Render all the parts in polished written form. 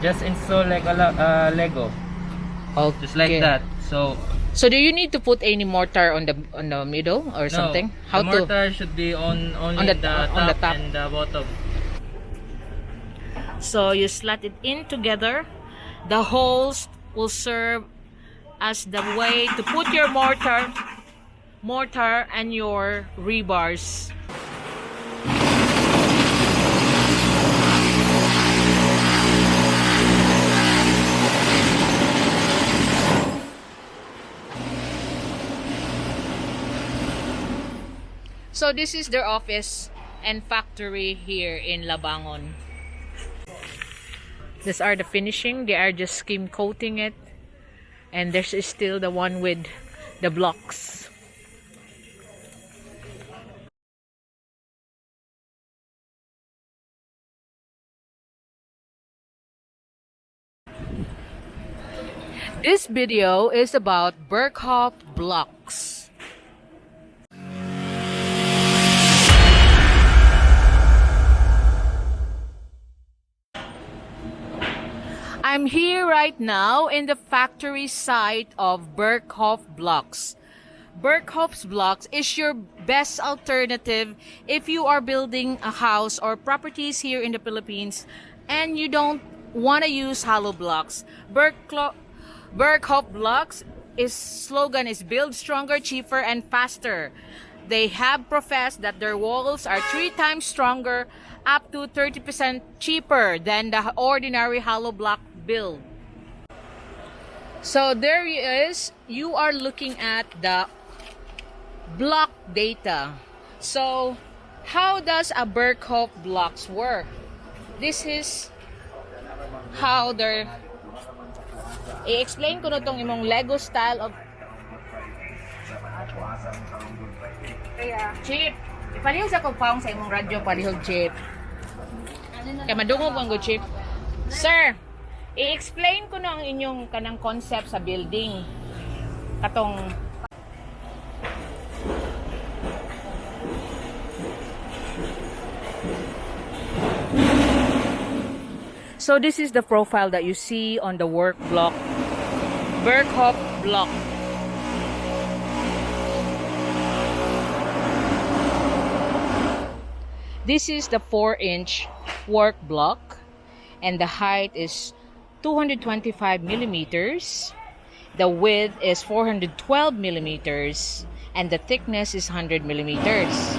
Just install like a Lego. Okay. Just like that. So do you need to put any mortar on the middle or something? How the mortar should be on only the top and the bottom. So you slot it in together. The holes will serve as the way to put your mortar and your rebars. So this is their office and factory here in Labangon. These are the finishing. They are just skim coating it. And there's still the one with the blocks. This video is about Werkhof Blocks. I'm here right now in the factory site of Werkhof Blocks. Werkhof Blocks is your best alternative if you are building a house or properties here in the Philippines and you don't want to use hollow blocks. Werkhof Blocks' slogan is build stronger, cheaper, and faster. They have professed that their walls are 3 times stronger, up to 30% cheaper than the ordinary hollow block build. So there is, you are looking at the block data. So how does a Werkhof Blocks work? This is how they're i-explain ko na tong imong Lego style of Chip. Ipalihog sa kong paong sa imong radyo, palihog Chip. Kaya madungog ang go Chip. Sir, i-explain ko na ang inyong kanang concept sa building. Katong So this is the profile that you see on the Werkhof block. This is the 4-inch work block, and the height is 225 millimeters. The width is 412 millimeters, and the thickness is 100 millimeters.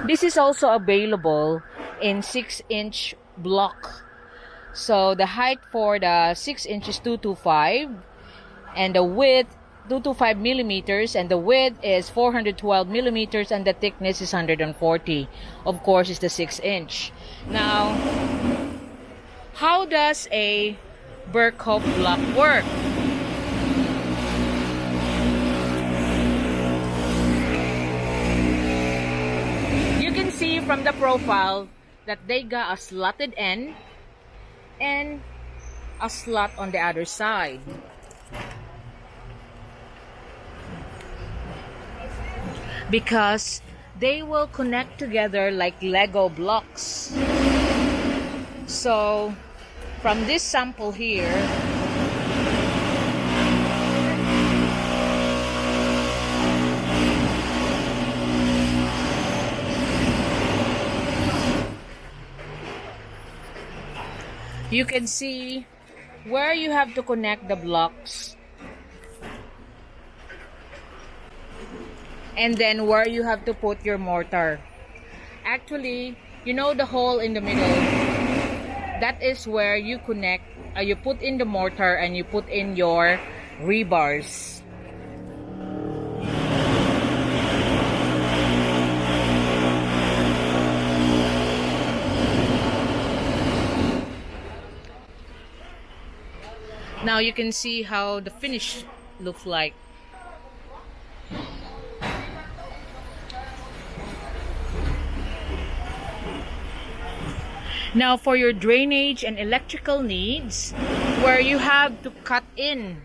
This is also available in 6-inch block. So the height for the 6 inches 225, and the width 225 millimeters, and the width is 412 millimeters, and the thickness is 140. Of course, it's the 6-inch. Now, how does a Werkhof block work? You can see from the profile that they got a slotted end and a slot on the other side. Because they will connect together like Lego blocks. So from this sample here, you can see where you have to connect the blocks, and then where you have to put your mortar. Actually, you know the hole in the middle, that is where you connect, you put in the mortar and you put in your rebars. Now you can see how the finish looks like. Now for your drainage and electrical needs, where you have to cut in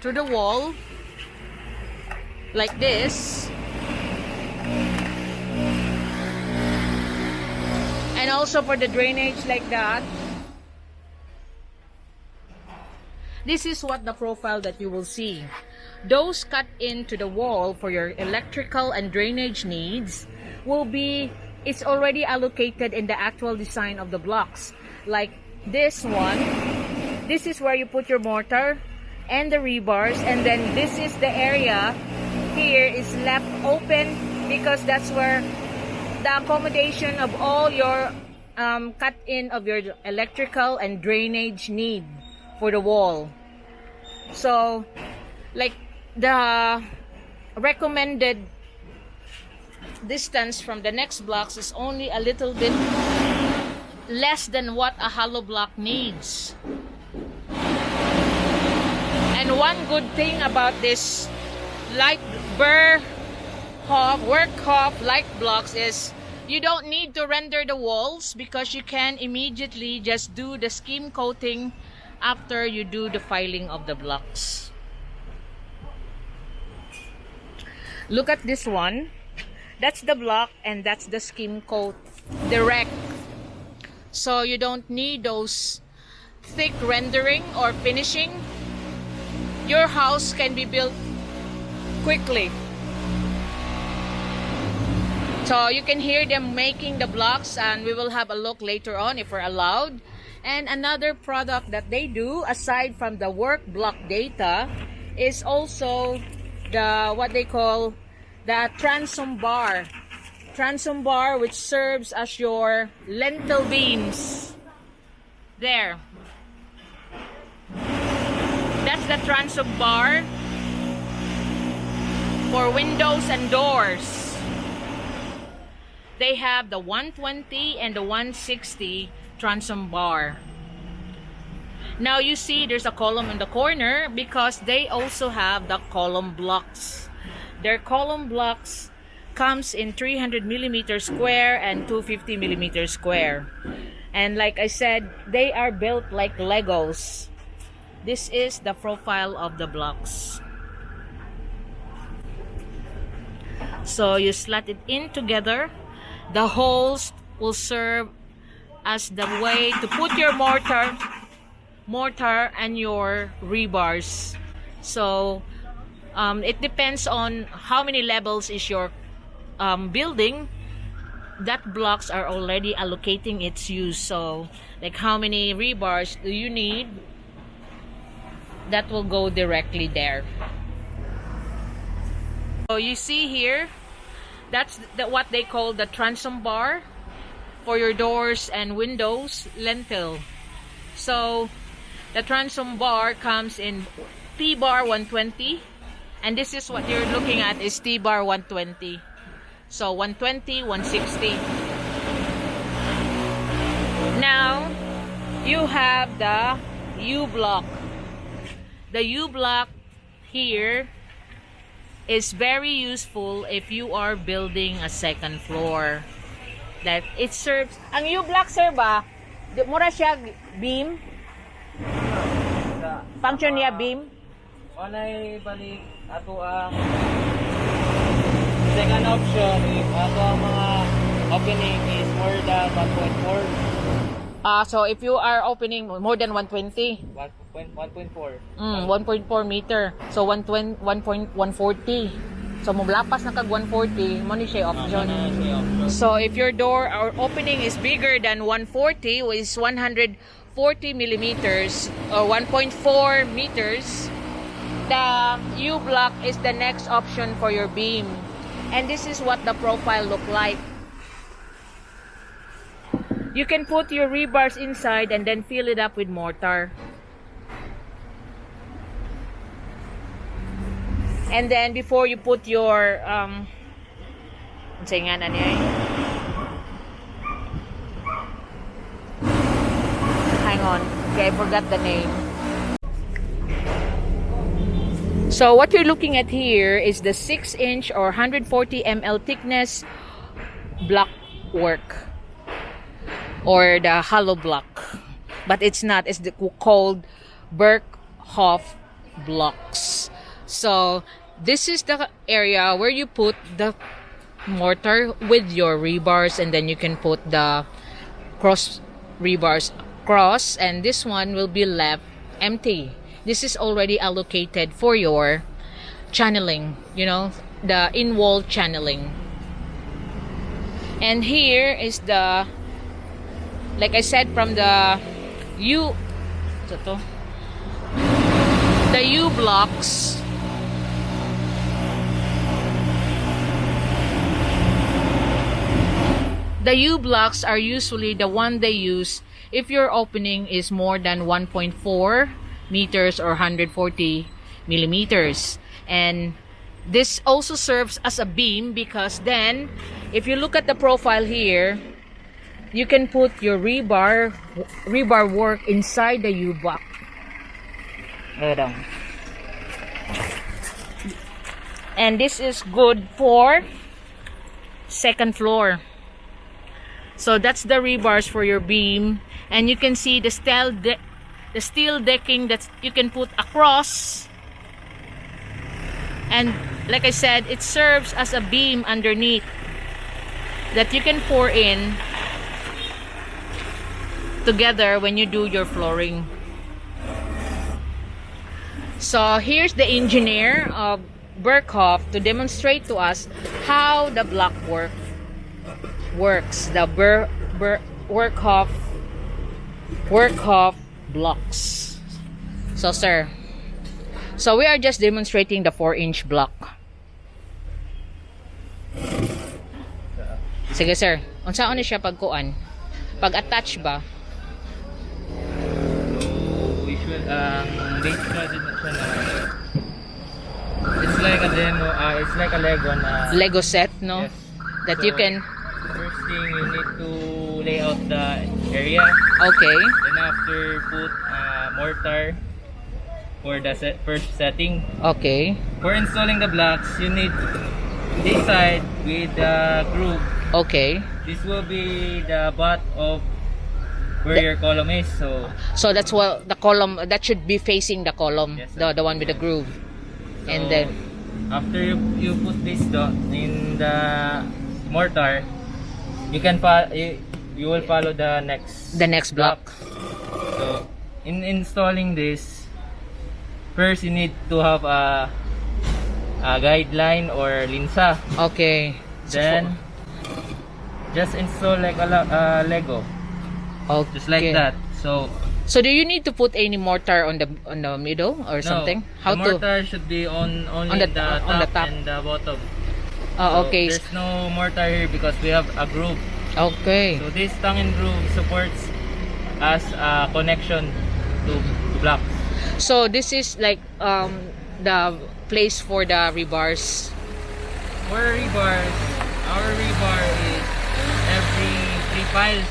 to the wall, like this. And also for the drainage like that. This is what the profile that you will see. Those cut into the wall for your electrical and drainage needs will be, it's already allocated in the actual design of the blocks. Like this one, this is where you put your mortar and the rebars, and then this is the area here is left open because that's where the accommodation of all your cut in of your electrical and drainage need for the wall. So like the recommended distance from the next blocks is only a little bit less than what a hollow block needs. And one good thing about this Werkhof light blocks is you don't need to render the walls because you can immediately just do the skim coating after you do the filing of the blocks. Look at this one. That's the block and that's the skim coat direct. So you don't need those thick rendering or finishing. Your house can be built quickly. So you can hear them making the blocks, and we will have a look later on if we're allowed. And another product that they do aside from the work block data is also the what they call the transom bar. Transom bar, which serves as your lintel beams. There. That's the transom bar for windows and doors. They have the 120 and the 160 transom bar. Now you see there's a column in the corner because they also have the column blocks. Their column blocks comes in 300 millimeter square and 250 millimeter square. And like I said, they are built like Legos. This is the profile of the blocks. So you slot it in together. The holes will serve as the way to put your mortar and your rebars. So it depends on how many levels is your building. That blocks are already allocating its use. So like how many rebars do you need, that will go directly there. So you see here, that's what they call the transom bar for your doors and windows lintel. So the transom bar comes in T-bar 120, and this is what you're looking at is T-bar 120. So 120, 160. Now you have the U-block. The U-block here is very useful if you are building a second floor. That it serves, ang U-block sir ba, mura siya beam? Function niya beam? Walay balik ato ang second option if ato ang mga opening is more than 1.4. So if you are opening more than 120, 1.4. 1.4 meter. So 1.140. So mulapas na kag 140, mo ni siya option. So if your door or opening is bigger than 140, which is 140 millimeters or 1.4 meters, the U-block is the next option for your beam. And this is what the profile look like. You can put your rebars inside and then fill it up with mortar. And then before you put your hang on, okay, I forgot the name. So what you're looking at here is the 6-inch or 140 ml thickness block work, or the hollow block, but it's not. It's called Werkhof Blocks. So this is the area where you put the mortar with your rebars, and then you can put the cross rebars cross, and this one will be left empty. This is already allocated for your channeling, you know, the in-wall channeling. And here is the, like I said, from the U, the U blocks. The U blocks are usually the one they use if your opening is more than 1.4 meters or 140 millimeters. And this also serves as a beam, because then if you look at the profile here, you can put your rebar work inside the U block. And this is good for second floor. So that's the rebars for your beam, and you can see the steel decking that you can put across. And like I said, it serves as a beam underneath that you can pour in together when you do your flooring. So here's the engineer of Werkhof to demonstrate to us how the block works. The Werkhof Blocks. So sir, so we are just demonstrating the 4-inch block. Sige sir, unsaon ni siya pagkuan? Pag-attach ba? Visual, base project na siya na. It's like a demo, it's like a Lego na. Lego set, no? Yes. That So, you can. first thing, you need to lay out the area. Okay. Then after, put mortar for the first setting. Okay. For installing the blocks, you need this side with the groove. Okay. This will be the butt of where your column is. So that's what the column that should be facing the column, Yes, sir. the one with the groove. So, And then after you put this in the mortar, you will follow the next block. So in installing this, first you need to have a guideline or linsa. Okay. Then just install like a Lego, Okay. just like that. So do you need to put any mortar on the middle or something? The mortar should be only on the top top and the bottom. Okay. There's no mortar here because we have a groove. Okay. So this tongue and groove supports as a connection to blocks. So this is like the place for the rebars. For rebars, our rebar is every 3 files.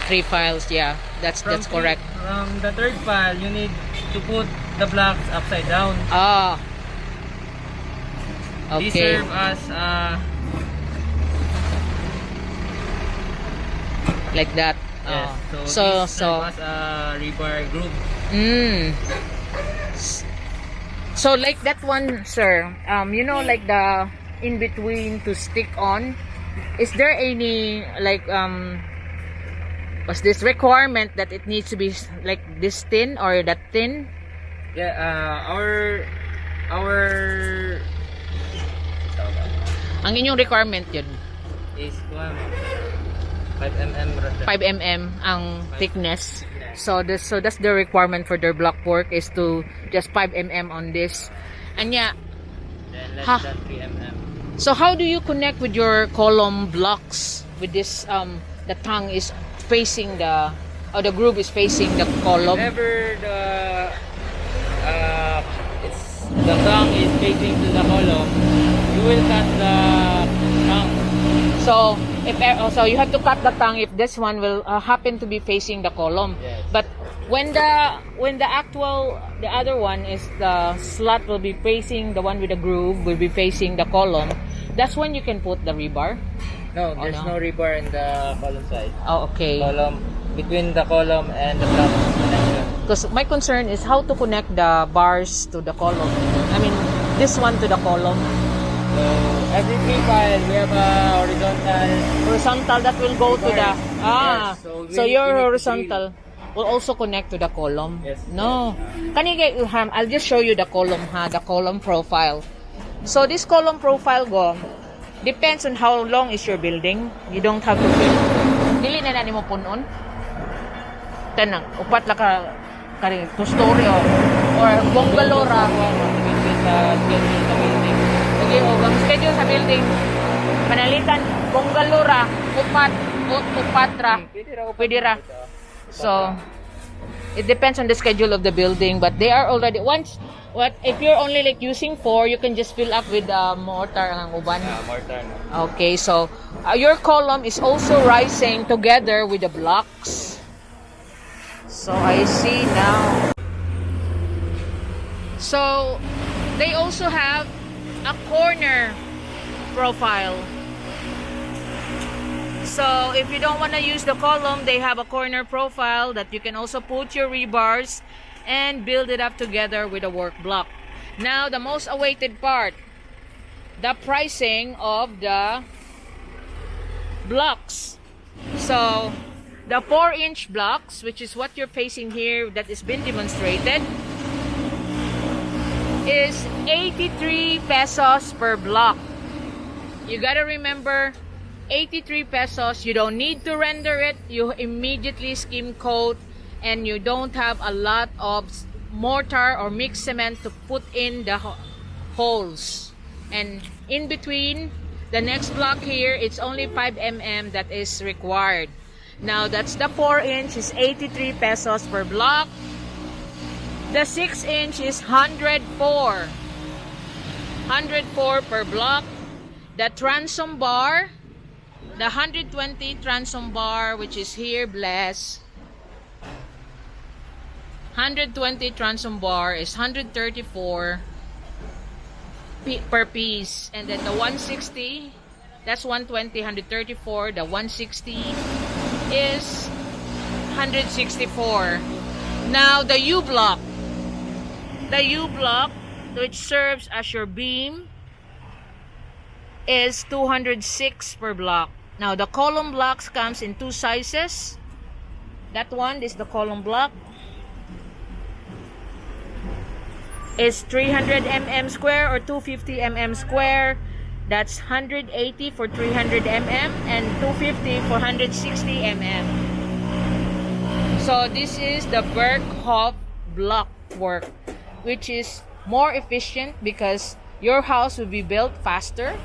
3 files, yeah. That's correct. From the third file, you need to put the blocks upside down. Ah. These Okay. serve as Like that. yes. So These serve as a rebar groove. So like that one, sir, you know, like the in between to stick on, is there any like was this requirement that it needs to be like this thin or that thin? Yeah, our Ang inyong requirement yun, is 5 mm. 5 mm ang thickness. So that's the requirement for their block work, is to just 5 mm on this. And yeah, Then less Ha. than 3 mm. so how do you connect with your column blocks with this the tongue is facing the groove is facing the column? Whenever the tongue is facing to the column, you will cut the tongue. So so you have to cut the tongue if this one will happen to be facing the column. Yes. But when the other one is the slot will be facing, the one with the groove will be facing the column, that's when you can put the rebar. No, there's no? no rebar in the column side. Oh, okay. Column between the column and the block connection. Because my concern is how to connect the bars to the column. I mean, this one to the column? So every profile we have a Horizontal that will go to the Yes, so we your need to horizontal will also connect to the column. Yes, No. Kanige I'll just show you the column the column profile. So this column profile go depends on how long is your building. You don't have to fill. Dili na nimo punon. Tanang upat la ka kani two story or bungalow ra. Okay, ang schedule sa building. Panalitan bungalow ra upat ra. Pwede ra. So it depends on the schedule of the building, but they are already if you're only like using 4, you can just fill up with mortar ang uban. mortar. No? Okay, so your column is also rising together with the blocks. So I see now. So they also have a corner profile. So if you don't want to use the column, they have a corner profile that you can also put your rebars and build it up together with a work block. Now the most awaited part, the pricing of the blocks. So the 4-inch blocks, which is what you're facing here that is been demonstrated, is 83 pesos per block. You gotta remember 83 pesos. You don't need to render it. You immediately skim coat, and you don't have a lot of mortar or mixed cement to put in the holes. And in between the next block here, it's only 5 mm that is required. Now that's the 4-inch is 83 pesos per block. The 6-inch is 104 per block. The transom bar, the 120 transom bar, which is here, bless. 120 transom bar is 134 per piece. And then the 160, that's 120, 134. The 160 is 164. Now the U block. The U block, which serves as your beam, is 206 per block. Now the column blocks comes in 2 sizes. That one is the column block. Is 300 mm square or 250 mm square. That's 180 for 300 mm and 250 for 160 mm. So this is the Werkhof block work, which is more efficient because your house will be built faster,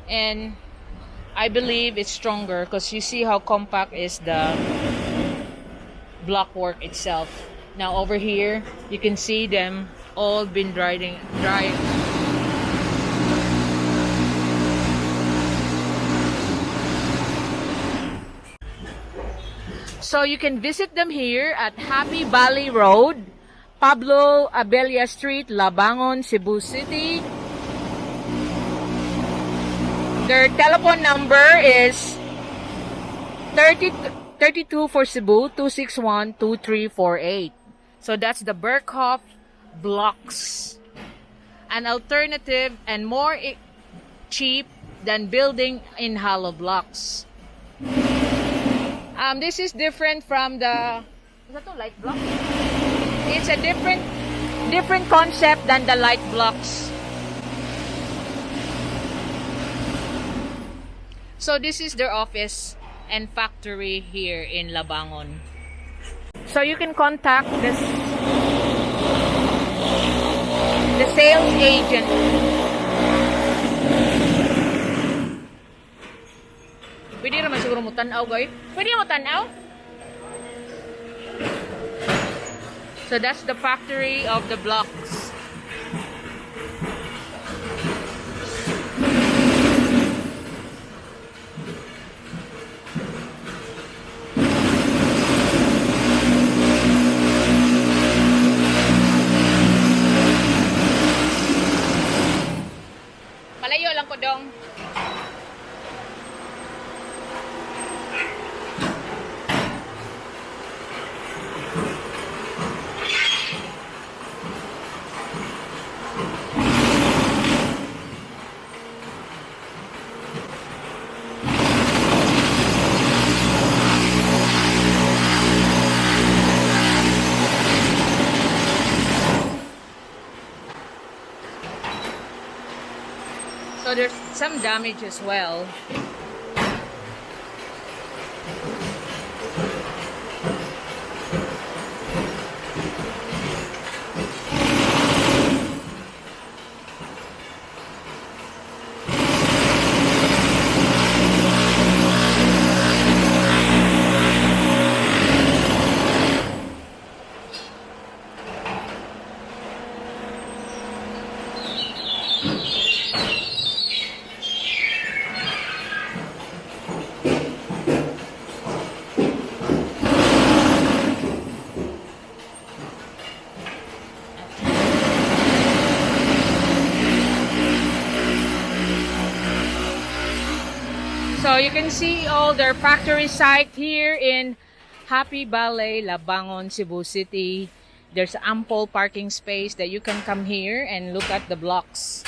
and I believe it's stronger because you see how compact is the block work itself. Now over here you can see them all been drying. So you can visit them here at Happy Valley Road, Pablo Abella Street, Labangon, Cebu City. Their telephone number is 32 for Cebu, 261-2348. So that's the Werkhof Blocks. An alternative and more cheap than building in hollow blocks. This is different from the light block. It's a different concept than the light blocks. So this is their office and factory here in Labangon. So you can contact the sales agent. Pwede naman siguro mo tanaw, guys. Pwede mo tanaw? So that's the factory of the blocks. Malayo lang ko dong. So there's some damage as well. So you can see all their factory site here in Happy Valley, Labangon, Cebu City. There's ample parking space that you can come here and look at the blocks.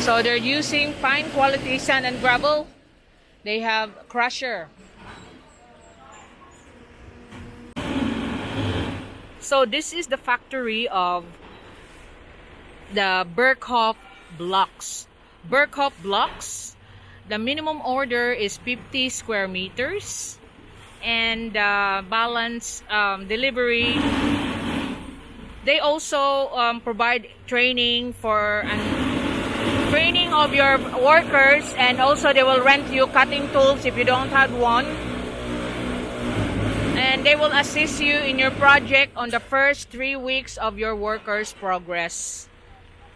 So they're using fine quality sand and gravel. They have crusher. So this is the factory of the Werkhof Blocks. Werkhof Blocks, the minimum order is 50 square meters, and balance delivery. They also provide training for training of your workers, and also they will rent you cutting tools if you don't have one, and they will assist you in your project on the first 3 weeks of your workers' progress.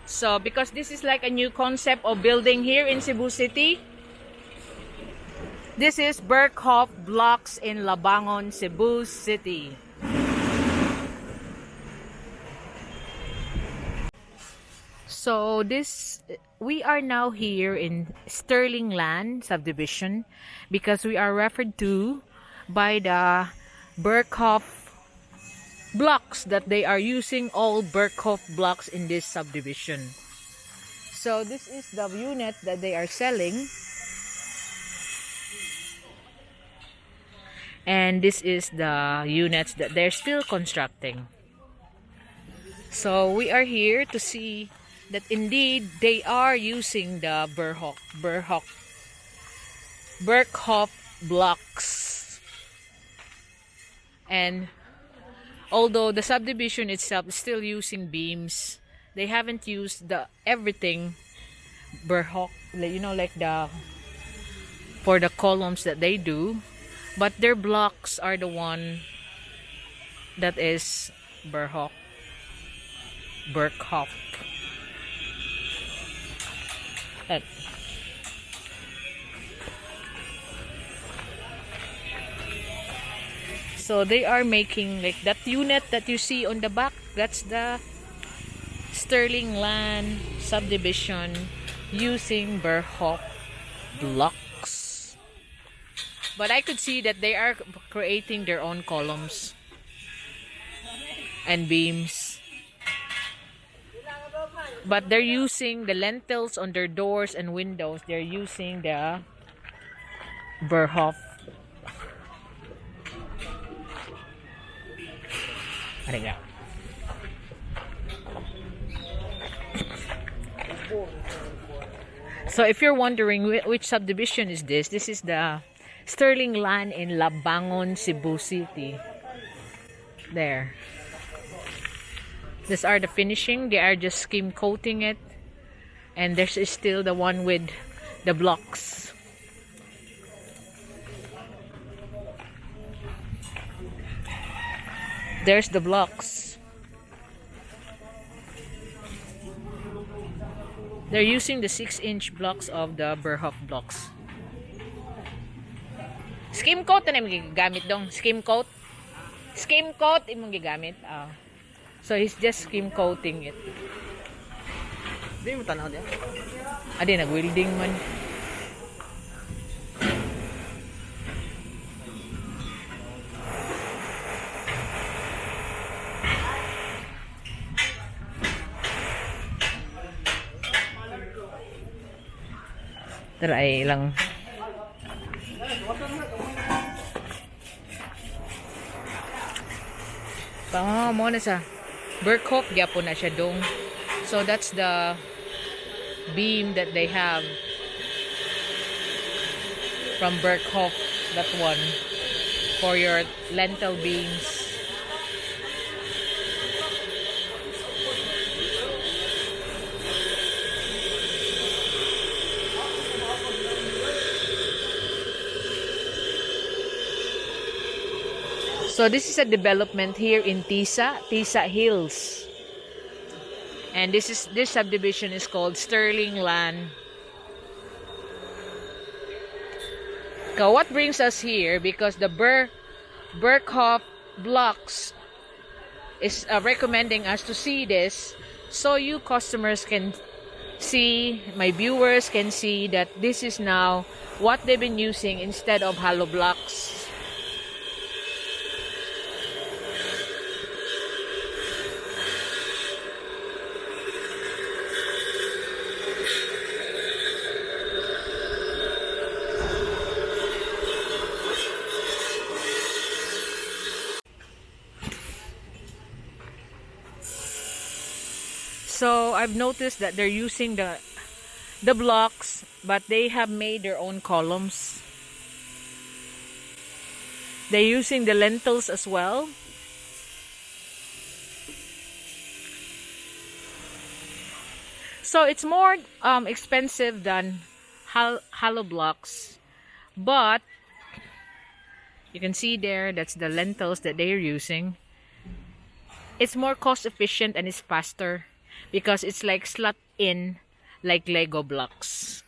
So because this is like a new concept of building here in Cebu City, this is Werkhof Blocks in Labangon, Cebu City. So we are now here in Sterling Land subdivision because we are referred to by the Werkhof Blocks that they are using all Werkhof blocks in this subdivision. So this is the unit that they are selling, and this is the units that they're still constructing. So we are here to see that indeed they are using the Werkhof blocks. And although the subdivision itself is still using beams, they haven't used the everything Werkhof, like the for the columns that they do, but their blocks are the one that is Werkhof. So they are making like that unit that you see on the back. That's the Sterling Land subdivision using Werkhof blocks. But I could see that they are creating their own columns and beams. But they're using the lintels on their doors and windows. They're using the Werkhof. So if you're wondering which subdivision is this is the Sterling Land in Labangon, Cebu City. There. These are the finishing. They are just skim coating it. And there's still the one with the blocks. There's the blocks. They're using the 6-inch blocks of the Werkhof blocks. Skim coat na imong gigamit dong. Skim coat. Skim coat imong gigamit. So he's just skim coating it. Di mo tanaw diya? Adi nag-welding man. Try lang. Mo na sa Werkhof gyapon na siya dong. So that's the beam that they have from Werkhof, that one for your lentil beams. So this is a development here in Tisa Hills. And this subdivision is called Sterling Land. So what brings us here, because the Werkhof Blocks is recommending us to see this, so you customers can see, my viewers can see that this is now what they've been using instead of hollow blocks. So I've noticed that they're using the blocks, but they have made their own columns. They're using the lentils as well. So it's more expensive than hollow blocks, but you can see there, that's the lentils that they're using. It's more cost efficient and it's faster, because it's like slot in like Lego blocks.